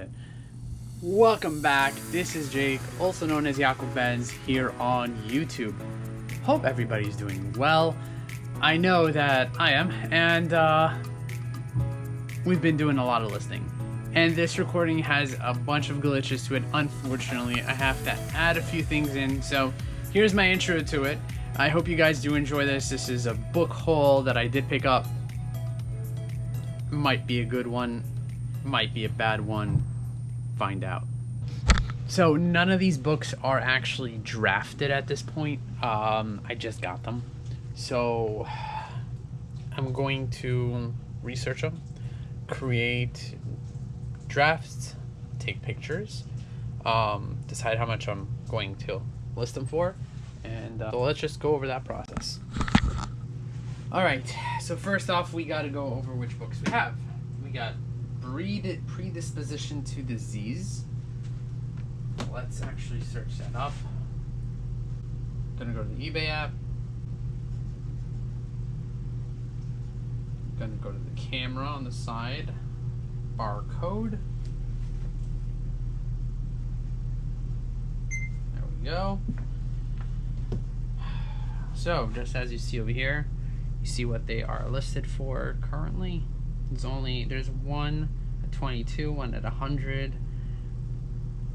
it. Welcome back. This is Jake, also known as YaakovBenz, here on YouTube. Hope everybody's doing well. I know that I am, and we've been doing a lot of listening. And this recording has a bunch of glitches to it. Unfortunately, I have to add a few things in. So here's my intro to it. I hope you guys do enjoy this. This is a book haul that I did pick up. Might be a good one, might be a bad one. Find out. So none of these books are actually drafted at this point. I just got them. So I'm going to research them, create drafts, take pictures, decide how much I'm going to list them for, and so let's just go over that process. Alright, so first off, we got to go over which books we have. We got Predisposition to Disease. Let's actually search that up. Gonna go to the eBay app. Gonna go to the camera on the side. Barcode. There we go. So, just as you see over here, you see what they are listed for currently. There's one at 22, one at 100,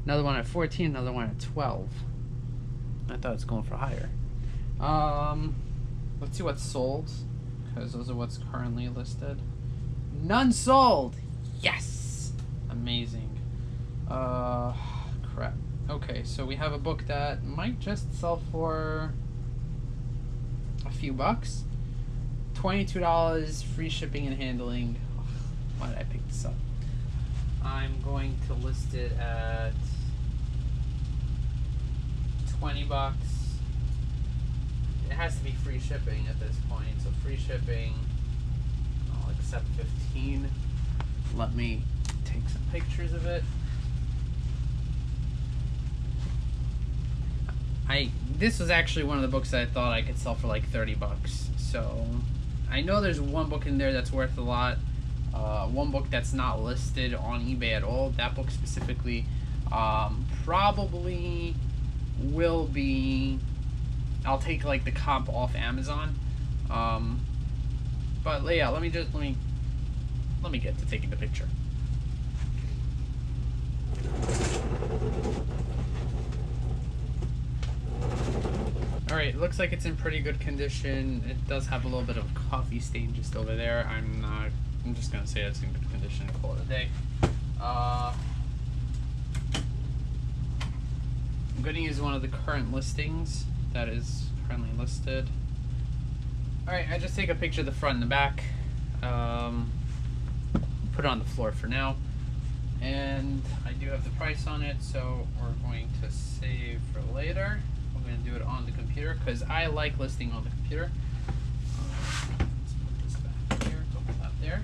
another one at 14, another one at 12. I thought it was going for higher. Let's see what's sold, because those are what's currently listed. None sold! Yes! Amazing. Crap. Okay, so we have a book that might just sell for a few bucks. $22, free shipping and handling. Why did I pick this up? I'm going to list it at 20 bucks. It has to be free shipping at this point, so free shipping, I'll accept 15. Let me take some pictures of it. This was actually one of the books that I thought I could sell for like 30 bucks. So I know there's one book in there that's worth a lot. One book that's not listed on eBay at all. That book specifically probably will be, I'll take like the comp off Amazon. But yeah, let me get to taking the picture. Alright, it looks like it's in pretty good condition. It does have a little bit of a coffee stain just over there. I'm just gonna say it's in good condition and call it a day. I'm gonna use one of the current listings that is currently listed. Alright, I just take a picture of the front and the back. Put it on the floor for now. And I do have the price on it, so we're going to save for later. I'm going to do it on the computer because I like listing on the computer. Let's put this back here, don't put that there.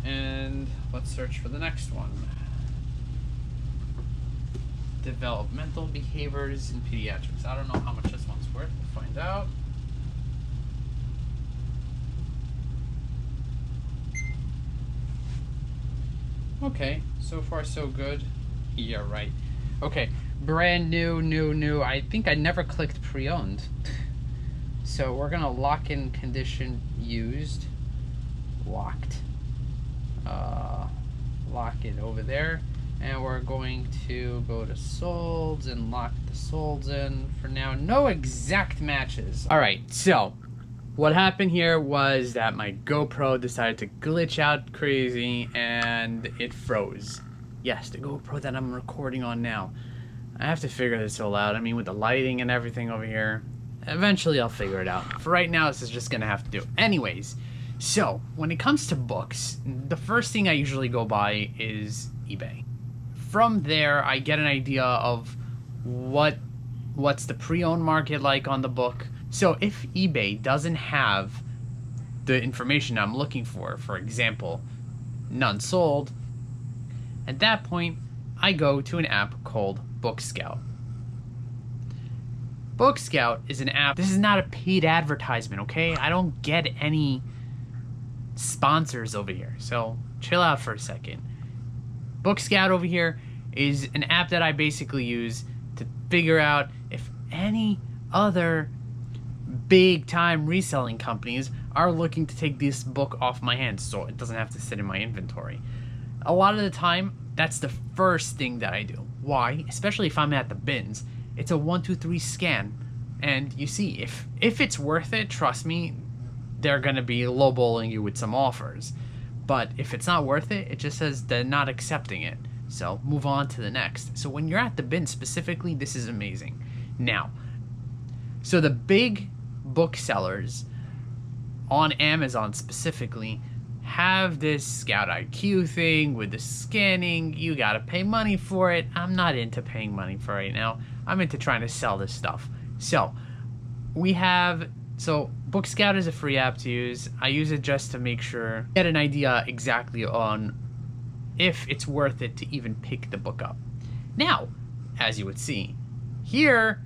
And let's search for the next one. Developmental behaviors in pediatrics. I don't know how much this one's worth. We'll find out. Okay, so far so good. Yeah, right. Okay, brand new. I think I never clicked pre-owned. So we're gonna lock in condition used. Locked. Lock it over there. And we're going to go to solds and lock the solds in for now. No exact matches. Alright, so what happened here was that my GoPro decided to glitch out crazy and it froze. Yes, the GoPro that I'm recording on now. I have to figure this all out. I mean, with the lighting and everything over here, eventually I'll figure it out. For right now, this is just gonna have to do. Anyways, so when it comes to books, the first thing I usually go by is eBay. From there, I get an idea of what's the pre-owned market like on the book. So if eBay doesn't have the information I'm looking for example, none sold, at that point, I go to an app called BookScout. BookScout is an app. This is not a paid advertisement, okay? I don't get any sponsors over here, so chill out for a second. BookScout over here is an app that I basically use to figure out if any other big time reselling companies are looking to take this book off my hands so it doesn't have to sit in my inventory. A lot of the time, that's the first thing that I do. Why? Especially if I'm at the bins. It's a 1, 2, 3 scan. And you see, if it's worth it, trust me, they're going to be lowballing you with some offers. But if it's not worth it, it just says they're not accepting it. So move on to the next. So when you're at the bin specifically, this is amazing. Now, so the big booksellers on Amazon specifically have this Scout IQ thing with the scanning. You gotta pay money for it. I'm not into paying money for it right now. I'm into trying to sell this stuff. So BookScout is a free app to use. I use it just to make sure, get an idea exactly on if it's worth it to even pick the book up. Now, as you would see, here,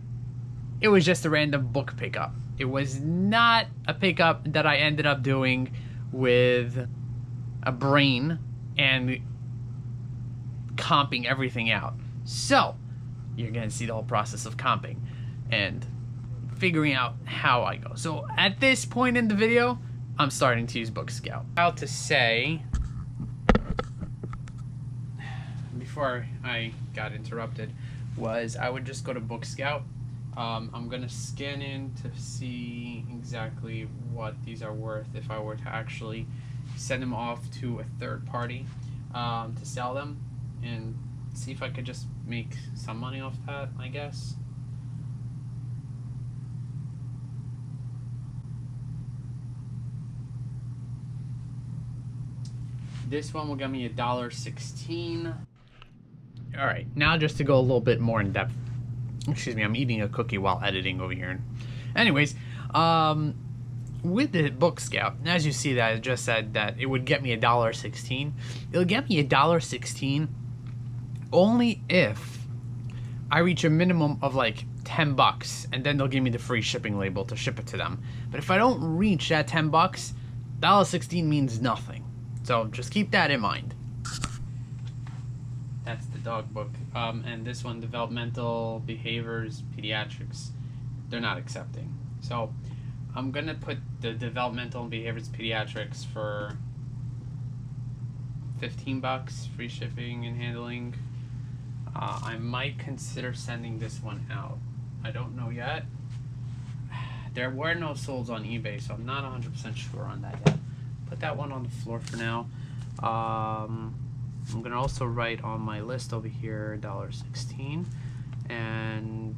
it was just a random book pickup. It was not a pickup that I ended up doing with a brain and comping everything out. So, you're gonna see the whole process of comping and figuring out how I go. So, at this point in the video, I'm starting to use BookScout. How to say, before I got interrupted, was I would just go to BookScout. I'm gonna scan in to see exactly what these are worth if I were to actually send them off to a third party to sell them, and see if I could just make some money off that, I guess. This one will get me $1.16. All right, now just to go a little bit more in depth. Excuse me, I'm eating a cookie while editing over here. Anyways, with the BookScout, as you see that I just said that it would get me $1.16. It'll get me $1.16 only if I reach a minimum of like $10, and then they'll give me the free shipping label to ship it to them. But if I don't reach that $10, $1.16 means nothing. So just keep that in mind. That's the dog book. And this one, developmental behaviors, pediatrics, they're not accepting. So I'm gonna put the developmental behaviors, pediatrics for $15, free shipping and handling. I might consider sending this one out. I don't know yet. There were no solds on eBay, so I'm not 100% sure on that yet. Put that one on the floor for now. I'm gonna also write on my list over here $1.16 and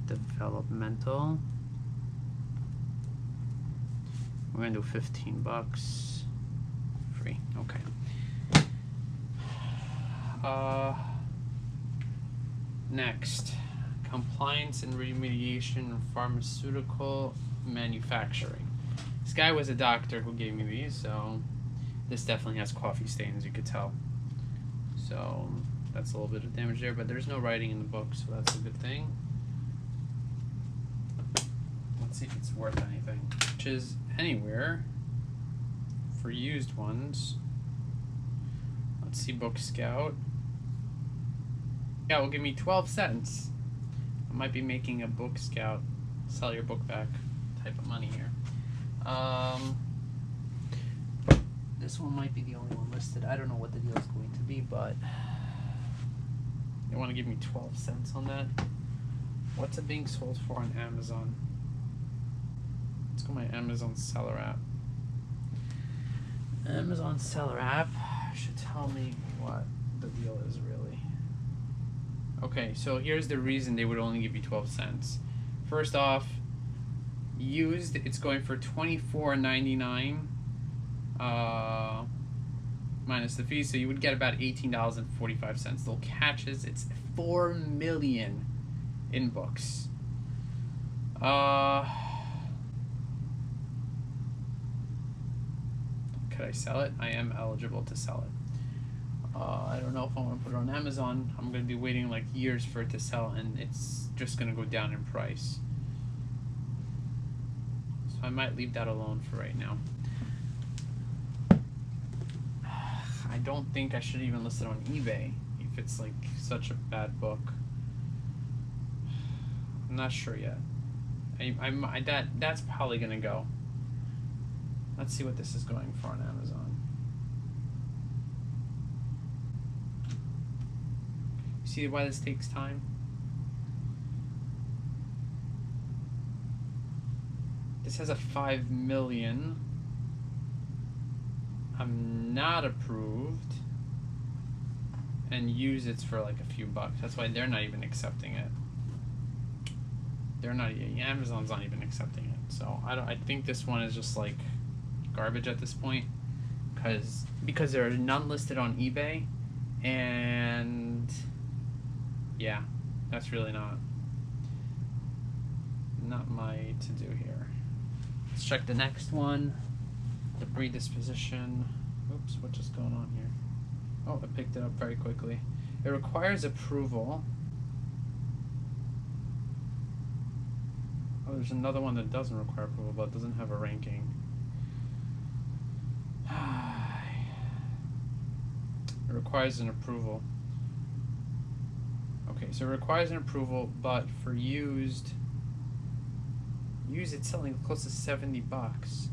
developmental. We're gonna do $15 free. Okay. Next, compliance and remediation in pharmaceutical manufacturing. This guy was a doctor who gave me these, so this definitely has coffee stains, you could tell. So that's a little bit of damage there, but there's no writing in the book, so that's a good thing. Let's see if it's worth anything. Which is anywhere for used ones. Let's see, BookScout. Yeah, it will give me 12 cents. I might be making a BookScout sell your book back type of money here. This one might be the only one listed. I don't know what the deal is going to be, but they want to give me 12 cents on that. What's it being sold for on Amazon? Let's go to my Amazon seller app. Amazon seller app should tell me what the deal is really. Okay, so here's the reason they would only give you 12 cents. First off, used, it's going for $24.99 minus the fee, so you would get about $18.45. Little catches, it's 4 million in books. Could I sell it? I am eligible to sell it. I don't know if I want to put it on Amazon. I'm going to be waiting like years for it to sell, and it's just going to go down in price. So I might leave that alone for right now. I don't think I should even list it on eBay if it's like such a bad book. I'm not sure yet. That's probably gonna go. Let's see what this is going for on Amazon. See why this takes time? This has a 5 million. I'm not approved. And use it's for like a few bucks. That's why they're not even accepting it. They're not. Amazon's not even accepting it. So I think this one is just like garbage at this point, because there are none listed on eBay, and yeah, that's really not my to do here. Let's check the next one. The predisposition. Oops, what's just going on here? Oh, I picked it up very quickly. It requires approval. Oh, there's another one that doesn't require approval, but doesn't have a ranking. It requires an approval. Okay, so it requires an approval, but for used it's selling close to 70 bucks.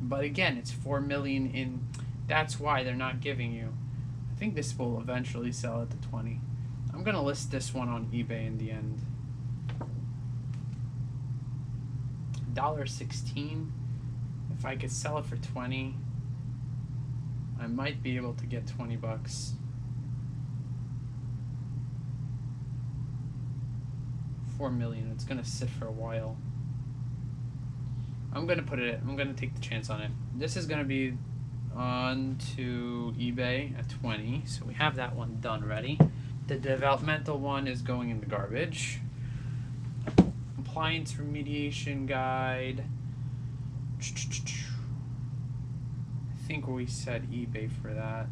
But again, it's 4 million in. That's why they're not giving you. I think this will eventually sell at the 20. I'm gonna list this one on eBay in the end. $1.16. If I could sell it for 20, I might be able to get 20 bucks. 4 million. It's gonna sit for a while. I'm gonna take the chance on it. This is gonna be on to eBay at 20, so we have that one done ready. The developmental one is going in the garbage. Compliance remediation guide. I think we said eBay for that.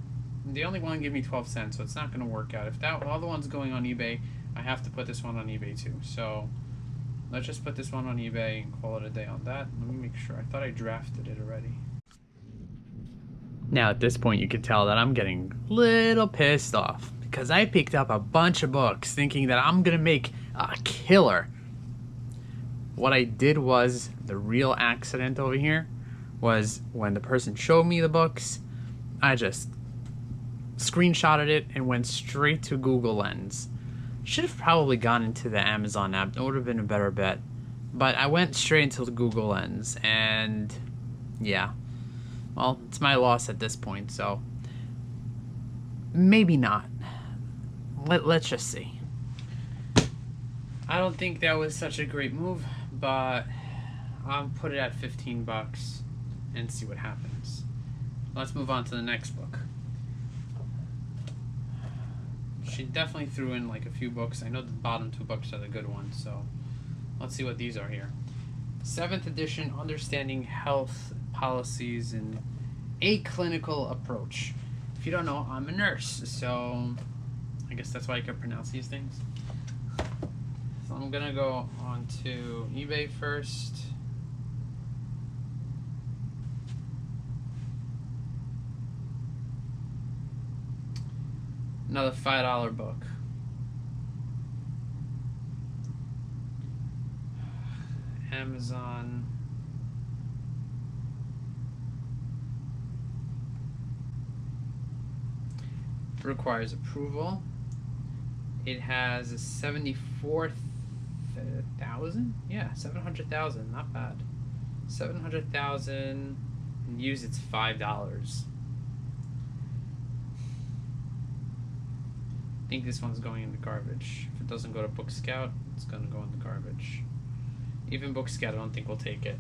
The only one gave me 12 cents, so it's not gonna work out. If that other one's going on eBay, I have to put this one on eBay too. So let's just put this one on eBay and call it a day on that. Let me make sure. I thought I drafted it already. Now at this point you can tell that I'm getting a little pissed off because I picked up a bunch of books thinking that I'm gonna make a killer. What I did was, the real accident over here was when the person showed me the books, I just screenshotted it and went straight to Google Lens. Should have probably gone into the Amazon app. That would have been a better bet. But I went straight into the Google Lens, and yeah. Well, it's my loss at this point, so maybe not. Let's just see. I don't think that was such a great move, but I'll put it at 15 bucks and see what happens. Let's move on to the next book. She definitely threw in like a few books. I know the bottom two books are the good ones, so let's see what these are here. 7th edition, Understanding Health Policies and a Clinical Approach. If you don't know, I'm a nurse, so I guess that's why I can pronounce these things. So I'm gonna go on to eBay first. Another $5 book. Amazon. Requires approval. It has a 74,000? Yeah, 700,000. Not bad. 700,000. And use it's $5. I think this one's going in the garbage. If it doesn't go to BookScout, it's gonna go in the garbage. Even BookScout, I don't think will take it.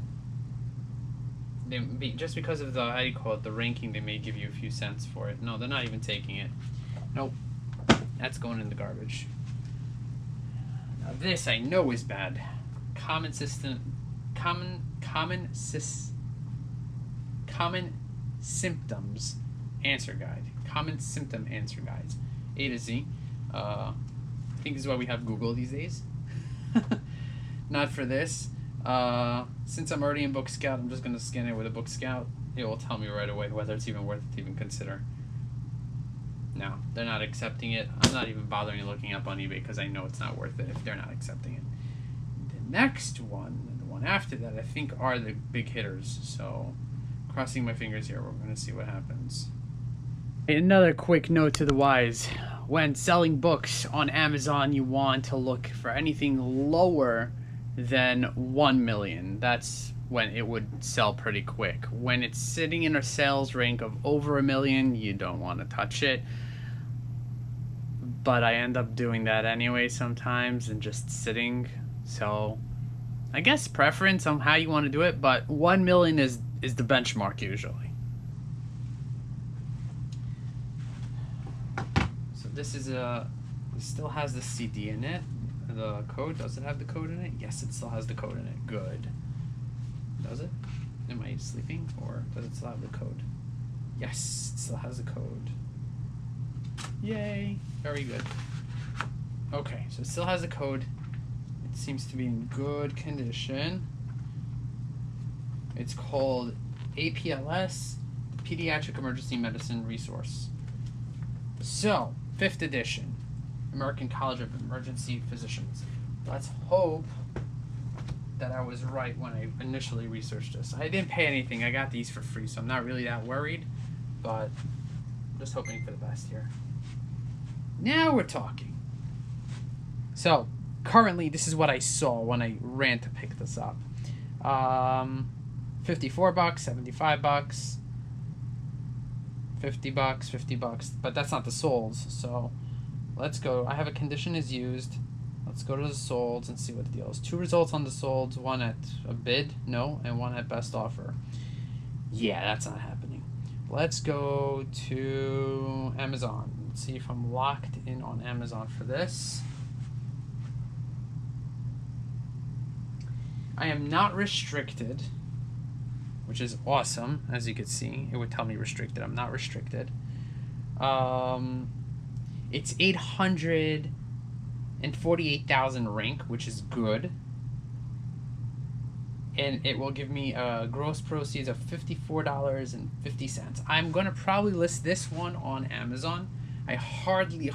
Just because of the, how do you call it, the ranking, they may give you a few cents for it. No, they're not even taking it. Nope, that's going in the garbage. Now this I know is bad. Common symptoms answer guide. Common symptom answer guides. A to Z. I think this is why we have Google these days. Not for this. Since I'm already in BookScout, I'm just going to scan it with a BookScout. It will tell me right away whether it's even worth it to even consider. No, they're not accepting it. I'm not even bothering looking up on eBay because I know it's not worth it if they're not accepting it. The next one, the one after that, I think are the big hitters. So, crossing my fingers here, we're going to see what happens. Another quick note to the wise. When selling books on Amazon, you want to look for anything lower than 1 million. That's when it would sell pretty quick. When it's sitting in a sales rank of over 1 million, you don't want to touch it. But I end up doing that anyway sometimes and just sitting. So I guess preference on how you want to do it, but 1 million is the benchmark usually. So this is it still has the CD in it. The code, does it have the code in it? Yes, it still has the code in it. Good. Does it? Am I sleeping, or does it still have the code? Yes, it still has the code. Yay! Very good. Okay, so it still has the code. It seems to be in good condition. It's called APLS, Pediatric Emergency Medicine Resource. So, 5th edition, American College of Emergency Physicians. Let's hope that I was right when I initially researched this. I didn't pay anything. I got these for free, so I'm not really that worried, but I'm just hoping for the best here. Now we're talking. So, currently, this is what I saw when I ran to pick this up. $54, $75, $50, $50, but that's not the solds, so let's go. I have a condition is used. Let's go to the solds and see what the deal is. 2 results on the solds, 1 at a bid, no, and 1 at best offer. Yeah, that's not happening. Let's go to Amazon. Let's see if I'm locked in on Amazon for this. I am not restricted, which is awesome. As you can see, it would tell me restricted. I'm not restricted. It's 848,000 rank, which is good. And it will give me gross proceeds of $54.50. I'm going to probably list this one on Amazon. I hardly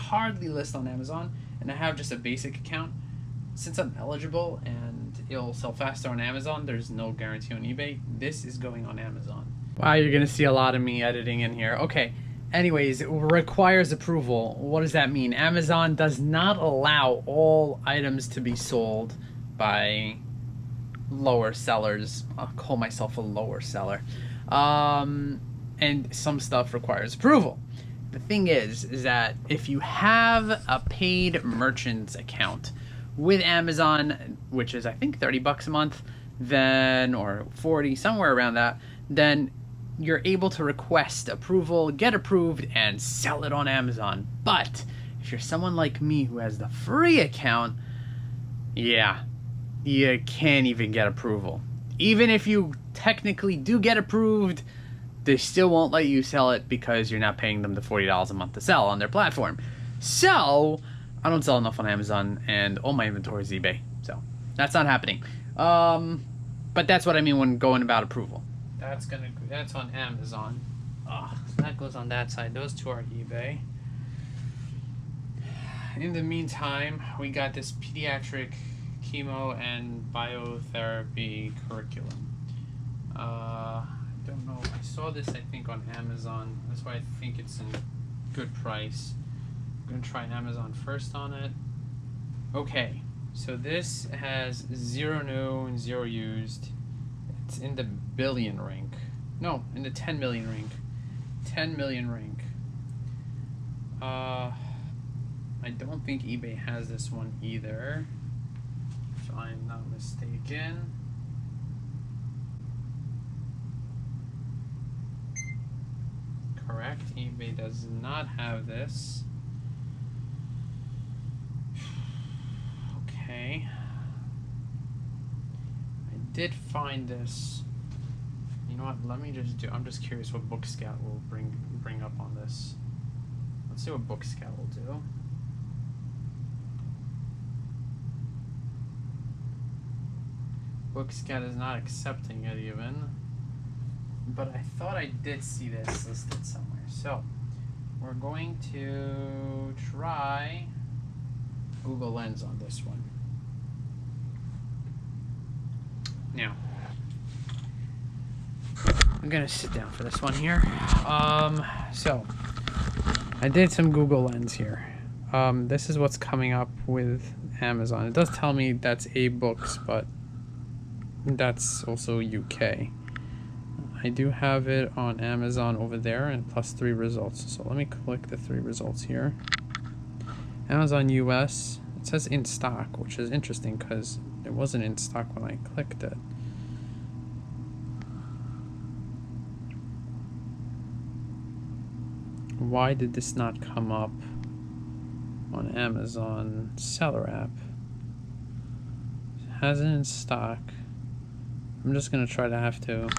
list on Amazon, and I have just a basic account. Since I'm eligible and it'll sell faster on Amazon, there's no guarantee on eBay. This is going on Amazon. Wow, you're going to see a lot of me editing in here. Okay. Anyways, it requires approval. What does that mean? Amazon does not allow all items to be sold by lower sellers. I'll call myself a lower seller. And some stuff requires approval. The thing is that if you have a paid merchant's account with Amazon, which is I think $30 a month, then, or 40, somewhere around that, then you're able to request approval, get approved, and sell it on Amazon. But if you're someone like me who has the free account, yeah, you can't even get approval. Even if you technically do get approved, they still won't let you sell it because you're not paying them the $40 a month to sell on their platform. So I don't sell enough on Amazon, and all my inventory is eBay. So that's not happening. But that's what I mean when going about approval. That's on Amazon. That goes on that side. Those two are eBay. In the meantime, we got this pediatric chemo and biotherapy curriculum. I don't know. I saw this, I think, on Amazon. That's why I think it's in good price. I'm going to try Amazon first on it. Okay, so this has 0 new and 0 used. It's in the billion rank. No, in the 10 million rank. 10 million rank. I don't think eBay has this one either, if I'm not mistaken. Correct, eBay does not have this. Okay. I did find this. You know what? Let me just do. I'm just curious what BookScout will bring up on this. Let's see what BookScout will do. BookScout is not accepting it even. But I thought I did see this listed somewhere. So we're going to try Google Lens on this one. Now, I'm gonna sit down for this one here. So I did some Google Lens here. This is what's coming up with Amazon. It does tell me that's A-Books, but that's also UK. I do have it on Amazon over there and plus 3 results. So let me click the 3 results here. Amazon US, it says in stock, which is interesting because it wasn't in stock when I clicked it. Why did this not come up on Amazon seller app? It has it in stock. I'm just gonna try to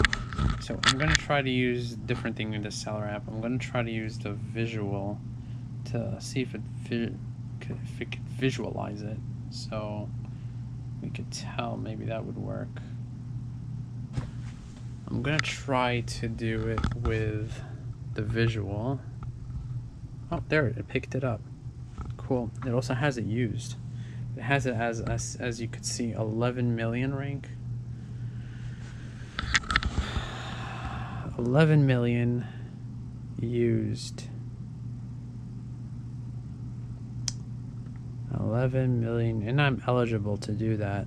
so I'm gonna try to use a different thing in the seller app. I'm gonna try to use the visual to see if it could visualize it, so we could tell. Maybe that would work. I'm gonna try to do it with the visual. Oh, there, it picked it up. Cool. It also has it used. It has it as you could see, 11 million rank. 11 million used. 11 million, and I'm eligible to do that.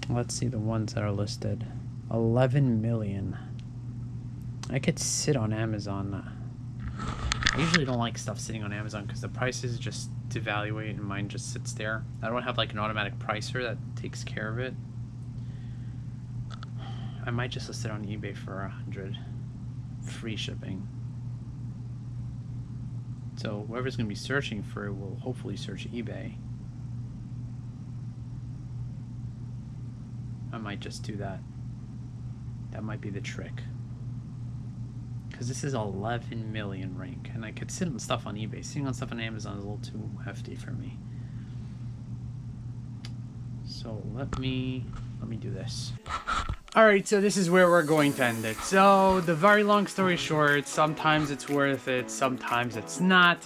Let's see the ones that are listed. 11 million. I could sit on Amazon. I usually don't like stuff sitting on Amazon because the prices just devaluate and mine just sits there. I don't have like an automatic pricer that takes care of it. I might just list it on eBay for 100. Free shipping. So whoever's going to be searching for it will hopefully search eBay. I might just do that. That might be the trick. Because this is 11 million rank, and I could sit on stuff on eBay. Sitting on stuff on Amazon is a little too hefty for me. So let me do this. Alright, so this is where we're going to end it. So, the very long story short, sometimes it's worth it, sometimes it's not.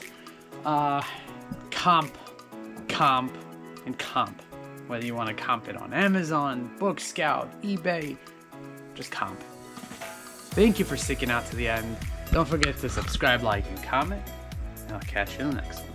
Comp, and comp. Whether you want to comp it on Amazon, BookScout, eBay, just comp. Thank you for sticking out to the end. Don't forget to subscribe, like, and comment. And I'll catch you in the next one.